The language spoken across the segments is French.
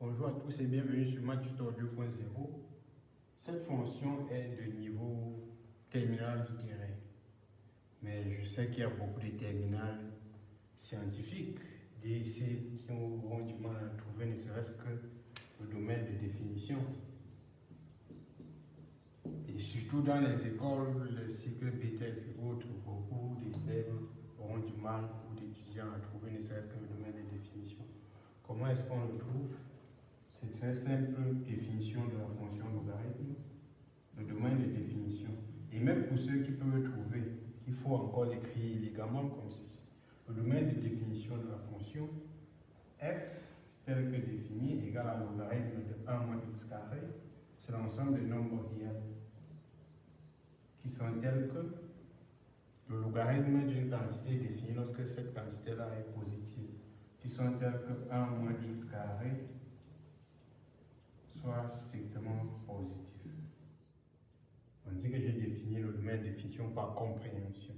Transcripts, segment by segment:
Bonjour à tous et bienvenue sur MathTutor 2.0. Cette fonction est de niveau terminal littéraire. Mais je sais qu'il y a beaucoup de terminales scientifiques, DEC, qui auront du mal à trouver ne serait-ce que le domaine de définition. Et surtout dans les écoles, le cycle BTS et autres, beaucoup d'élèves auront du mal ou d'étudiants à trouver ne serait-ce que le domaine de définition. Comment est-ce qu'on le trouve? C'est très simple définition de la fonction logarithme, le domaine de définition. Et même pour ceux qui peuvent le trouver, il faut encore l'écrire élégamment comme ceci. Le domaine de définition de la fonction f tel que défini égale à logarithme de 1 moins x carré, c'est l'ensemble des nombres réels qui sont tels que le logarithme d'une quantité définie lorsque cette quantité-là est positive, qui sont tels que 1 moins x carré soit strictement positif. On dit que j'ai défini le domaine de définition par compréhension.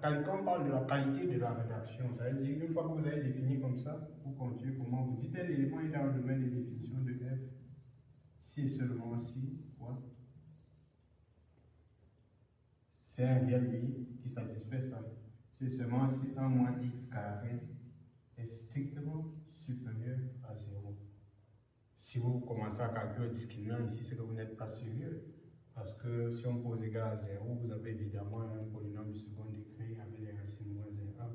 Quand on parle de la qualité de la rédaction, ça veut dire qu'une fois que vous avez défini comme ça, vous continuez comment vous dites un élément est dans le domaine de définition de f, si et seulement si, quoi. C'est un réel oui qui satisfait ça. C'est seulement si 1 moins x carré est strictement supérieur à 0. Si vous commencez à calculer le discriminant ici, c'est que vous n'êtes pas sérieux. Parce que si on pose égal à 0, vous avez évidemment un polynôme du second degré avec les racines moins 1.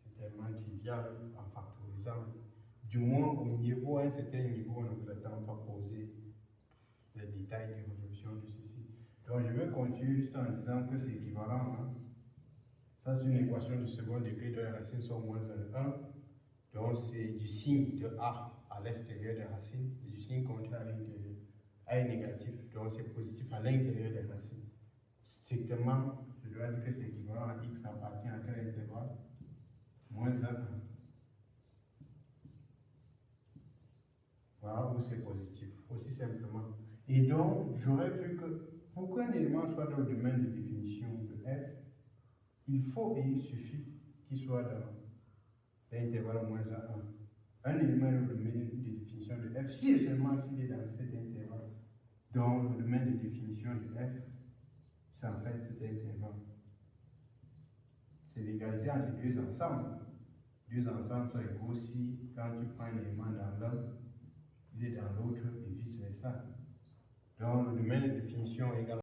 C'est tellement trivial en factorisant. Du moins, au niveau, à un certain niveau, on ne vous attend pas poser les détails de résolution de ceci. Donc, je vais continuer juste en disant que c'est équivalent. Ça, c'est une équation du second degré dont les racines sont moins 1. Donc, c'est du signe de A à l'extérieur des racines et du signe contraire à l'intérieur. A est négatif, donc c'est positif à l'intérieur des racines. Strictement, je dois dire que c'est équivalent à x appartient à quel intervalle? Moins 1. Voilà où c'est positif, aussi simplement. Et donc, j'aurais vu que pour qu'un élément soit dans le domaine de définition de f, il faut et il suffit qu'il soit dans l'intervalle moins 1. Un élément dans le domaine de définition de f, si et seulement s'il est dans cet intervalle. Donc, le domaine de définition de f, c'est en fait cet intervalle. C'est l'égalité entre deux ensembles. Deux ensembles sont égaux si, quand tu prends un élément dans l'un, il est dans l'autre et vice versa. Donc, le domaine de définition est égal